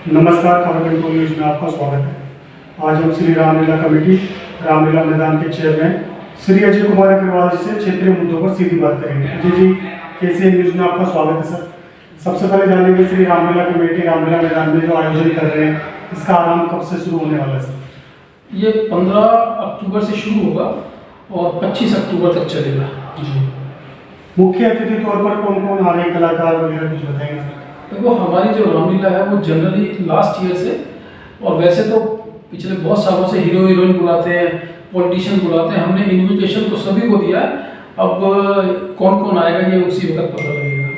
नमस्कार, खबर control news में आपका स्वागत है। आज हम श्री रामलीला कमेटी रामलीला मैदान के चेयरमैन श्री अजय कुमार अग्रवाल जी से क्षेत्रीय मुद्दों पर सीधी बात करेंगे। अजय जी, KCN न्यूज में आपका स्वागत है सर। सबसे पहले जानेंगे श्री रामलीला कमेटी रामलीला मैदान में जो आयोजन कर रहे हैं, इसका आरंभ कब से शुरू होने वाला है सर? ये 15 अक्टूबर से शुरू होगा और 25 अक्टूबर तक चलेगा। जी, मुख्य अतिथि तौर पर कौन कौन आ रहे हैं, कलाकार वगैरह कुछ बताएंगे सर? देखो, हमारी जो रामलीला है वो जनरली लास्ट ईयर से, और वैसे तो पिछले बहुत सालों से हीरो हीरोइन बुलाते हैं, पॉलिटिशियन बुलाते हैं। हमने इन्विटेशन तो सभी को दिया है, अब कौन कौन आएगा ये उसी वक्त पता लगेगा।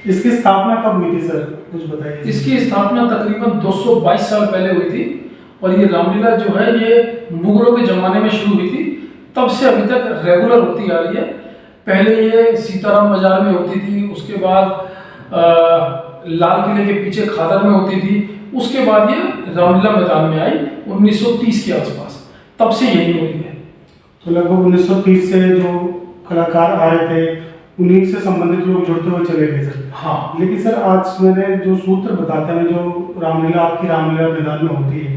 इसकी स्थापना कब हुई थी सर, कुछ बताइए? इसकी स्थापना तकरीबन 222 साल पहले हुई थी, और ये रामलीला जो है ये मुगलों के ज़माने में शुरू हुई थी। तब से अभी तक रेगुलर होती आ रही है। पहले ये सीताराम बाजार में होती थी, उसके बाद लाल किले के पीछे खादर में होती थी, उसके बाद ये रामलीला मैदान में आई 1930 के आसपास। तब से यही हो रही है। तो लगभग 1930 से जो कलाकार आ रहे थे उन्हीं से संबंधित लोग जुड़ते हुए चले गए सर। हाँ, लेकिन सर आज मैंने जो सूत्र बताते हैं, जो रामलीला आपकी रामलीला मैदान में होती है,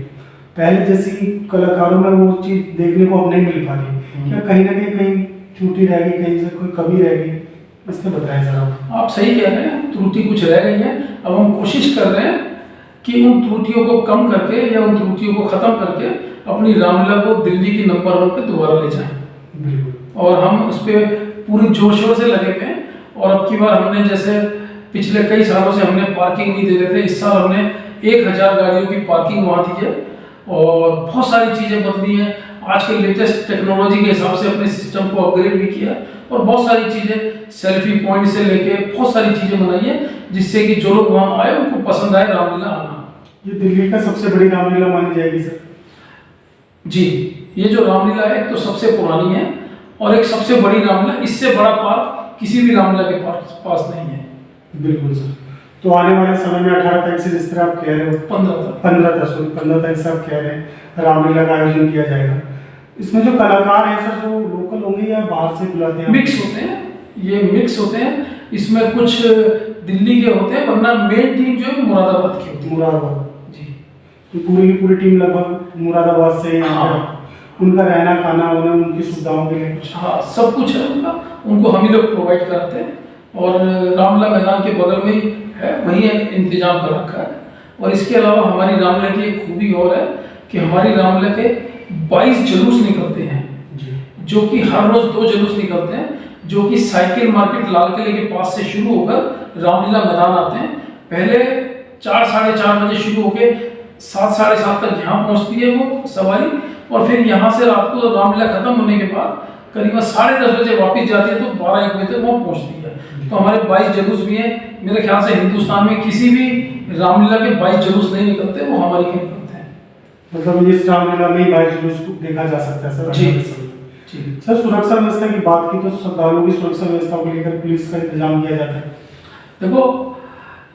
पहले जैसी कलाकारों में वो चीज़ देखने को अब नहीं मिल पा रही। क्या कहीं ना कहीं छूटी रह गई, कहीं से कोई कमी रह गई, इसके बताएं सर आप सही कह रहे हैं, त्रुटि कुछ रह गई है। अब हम कोशिश कर रहे हैं कि उन त्रुटियों को कम करके या उन त्रुटियों को ख़त्म करके अपनी रामलीला को दिल्ली की नंबर 1 पे दोबारा ले जाएं। बिल्कुल। और हम उस पर पूरी जोर शोर से लगे हुए हैं। और अब की बार हमने, जैसे पिछले कई सालों से हमने पार्किंग नहीं दे रहे थे, इस साल हमने 1000 गाड़ियों की पार्किंग वहाँ दी है, और बहुत सारी चीज़ें बदली हैं। आज के लेटेस्ट टेक्नोलॉजी के हिसाब से अपने सिस्टम को अपग्रेड भी किया, और बहुत सारी चीज़ें सेल्फी पॉइंट से लेके बहुत सारी चीज़ें बनाई है, जिससे कि जो लोग वहाँ आए उनको पसंद आए रामलीला आना। ये दिल्ली का सबसे बड़ी रामलीला मानी जाएगी सर? जी, ये जो रामलीला है तो सबसे पुरानी है, और एक सबसे बड़ी रामलीला, इससे बड़ा पार्क किसी भी रामलीला के पास नहीं है। बिल्कुल सर। तो आने वाले समय में 18 तारीख से, जिस तरह आप कह रहे हो, 15 तारीख से आप कह रहे हैं रामलीला का आयोजन किया जाएगा। इसमें जो कलाकार हैं सर, जो लोकल होंगे या बाहर से बुलाते हैं? मिक्स होते हैं, ये मिक्स होते हैं। इसमें कुछ दिल्ली के होते हैं, वरना मेन टीम जो है मुरादाबाद की होती है। मुरादाबाद जी। तो पूरी की पूरी टीम लगभग मुरादाबाद से यहाँ पे। उनका रहना खाना, उन्हें उनकी सुविधाओं के लिए कुछ? हाँ, सब कुछ है उनका, उनको हम ही लोग प्रोवाइड कराते हैं। और रामलीला मैदान के बगल में ही है, वहीं इंतजाम कर रखा है। और इसके अलावा हमारी रामलीला की एक खूबी और है कि हमारी रामलीला के 22 जुलूस निकलते हैं, जो कि हर रोज 2 जुलूस निकलते हैं, जो कि साइकिल मार्केट लाल किले के पास से शुरू होकर रामलीला मैदान आते हैं। पहले 4 साढ़े 4 बजे शुरू होकर 7 साढ़े 7 तक यहाँ पहुँचती है वो सवारी, और फिर यहाँ से रात को रामलीला खत्म होने के बाद करीबन 10:30 बजे वापस जाती है, तो 12-1 बजे तक वहाँ पहुँचती है। तो हमारे 22 जुलूस भी हैं। मेरे ख्याल से हिंदुस्तान में किसी भी रामलीला के 22 जुलूस नहीं निकलते, वो हमारी के निकलते हैं। मतलब इस रामलीला में ही 22 जुलूस देखा जा सकता है सर? जी जी सर। सुरक्षा व्यवस्था की बात की तो श्रद्धालुओं की सुरक्षा व्यवस्था को लेकर पुलिस का इंतजाम किया जाता है? देखो,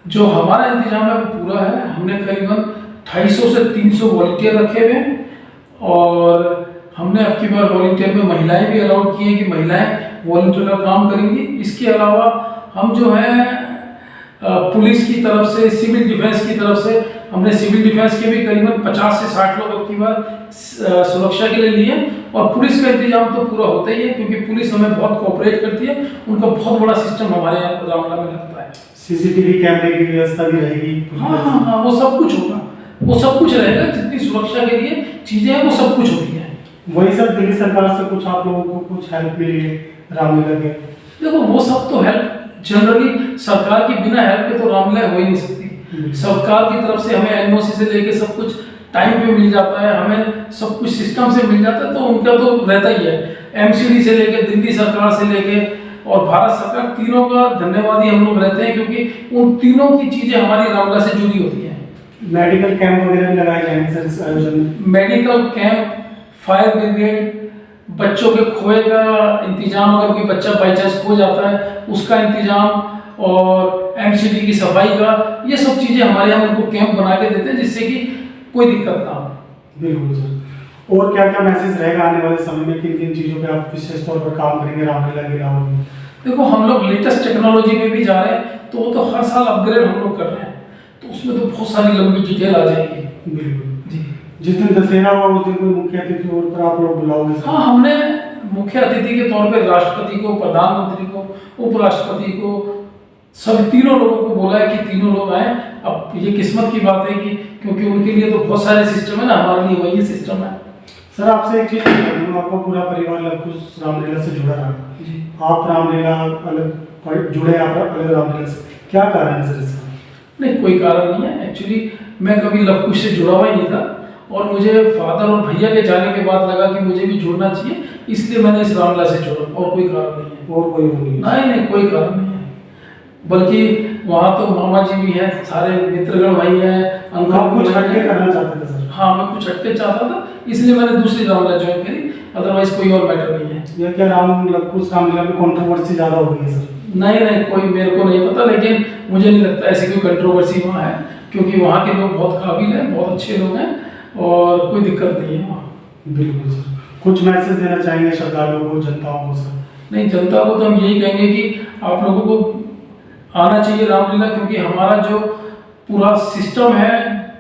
जो हमारा इंतजाम है वो पूरा है। हमने करीबन 250 से 300 वॉलंटियर रखे हुए हैं, और हमने अब की बार वॉलंटियर में महिलाएं भी अलाउड की हैं कि महिलाएं वॉलंटियर का काम करेंगी। इसके अलावा हम जो है पुलिस की तरफ से, सिविल डिफेंस की तरफ से, हमने सिविल डिफेंस के भी करीबन 50 से 60 लोग अब की बार सुरक्षा के लिए लिए। और पुलिस का इंतजाम तो पूरा होता ही है, क्योंकि पुलिस हमें बहुत कोऑपरेट करती है। उनका बहुत बड़ा सिस्टम हमारे यहाँ रामलीला में लगता है। CCTV कैमरे की व्यवस्था भी रहेगी? हाँ, वो सब कुछ होगा, वो सब कुछ रहेगा। जितनी सुरक्षा के लिए चीजें हैं वो सब कुछ होती है। वही सर, दिल्ली सरकार से कुछ आप लोगों को कुछ हेल्प मिली है रामलीला के? देखो, वो सब तो हेल्प जनरली सरकार की बिना हेल्प के तो रामलीला हो ही नहीं सकती। सरकार की तरफ से हमें NOC से लेके सब कुछ टाइम पे मिल जाता है, हमें सब कुछ सिस्टम से मिल जाता है, तो उनका तो रहता ही है। MCD से लेके, दिल्ली सरकार से लेके और भारत सरकार, तीनों का धन्यवादी हम लोग रहते हैं, क्योंकि उन तीनों की चीजें हमारी रामलीला से जुड़ी होती हैं। मेडिकल कैंप वगैरह भी लगाए जाएंगे सर इस आयोजन में? मेडिकल कैंप, फायर ब्रिगेड, बच्चों के खोए का इंतजाम, अगर कोई बच्चा बाई चांस खो जाता है उसका इंतजाम, और MCD की सफाई का, ये सब चीज़ें हमारे यहाँ उनको कैंप बना के देते हैं, जिससे कि कोई दिक्कत ना हो। बिल्कुल सर। और क्या क्या मैसेज रहेगा आने वाले समय में, किन किन चीज़ों पे आप विशेष तौर पर काम करेंगे रामलीला के रावण में? देखो, हम लोग लेटेस्ट टेक्नोलॉजी में भी जा रहे हैं, तो वो तो हर साल अपग्रेड हम लोग कर रहे हैं। तो उसमें तो बहुत सारी लंबी डिटेल आ जाएगी। बिल्कुल। जी जिस दिन दशहरा हुआ उस दिन कोई मुख्य अतिथि तौर पर आप लोग बुलाओगे सर? हाँ, हमने मुख्य अतिथि के तौर पे राष्ट्रपति को, प्रधानमंत्री को, उपराष्ट्रपति को, सब तीनों लोगों को बोला है कि तीनों लोग आए। अब ये किस्मत की बात है कि क्योंकि उनके लिए तो बहुत सारे सिस्टम है ना, हमारे लिए वही सिस्टम है। सर आपसे एक चीज जानूंगा, आपका पूरा परिवार लवकुश रामलीला से जुड़ा रहा है, जी आप रामलीला अलग जुड़े, आप अलग रामलीला से, क्या कारण है सर इसका? नहीं, कोई कारण नहीं है। एक्चुअली मैं कभी लवकुश से जुड़ा हुआ ही नहीं था और मुझे फादर और भैया के जाने के बाद लगा कि मुझे भी जुड़ना चाहिए, इसलिए मैंने इस रामलीला से जुड़ा, और कोई कारण नहीं है। और कोई नहीं? नहीं, कोई कारण नहीं है। बल्कि वहाँ तो मामा जी भी हैं, सारे मित्रगण भाई हैं, आप कुछ हटके करना चाहते थे सर? हाँ, मैं कुछ हटके चाहता था, इसलिए मैंने दूसरी रामलीला ज्वाइन करी, अदरवाइज कोई और मैटर नहीं है। या क्या लवकुश रामलीला में कंट्रोवर्सी ज्यादा हो गई है सर? नहीं, कोई मेरे को नहीं पता, लेकिन मुझे नहीं लगता ऐसी कोई कंट्रोवर्सी वहाँ है, क्योंकि वहाँ के लोग बहुत काबिल हैं, बहुत अच्छे लोग हैं और कोई दिक्कत नहीं है वहाँ। बिल्कुल सर। कुछ मैसेज देना चाहेंगे श्रद्धालुओं को, जनताओं को सर? नहीं, जनता को तो हम यही कहेंगे कि आप लोगों को आना चाहिए रामलीला, क्योंकि हमारा जो पूरा सिस्टम है,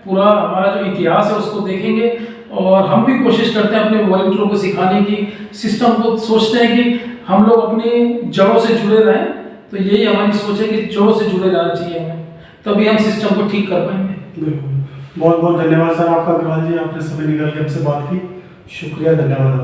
पूरा हमारा जो इतिहास है उसको देखेंगे, और हम भी कोशिश करते हैं अपने वॉलंटियरों को सिखाने की, सिस्टम को सोचते हैं कि हम लोग अपनी जड़ों से जुड़े रहें। तो यही हमारी सोच है कि जड़ों से जुड़े रहना चाहिए हमें, तभी हम सिस्टम को ठीक कर पाएंगे। बिल्कुल। बहुत बहुत धन्यवाद सर आपका, अग्रवाल जी, आपने समय निकाल के हमसे बात की, शुक्रिया, धन्यवाद।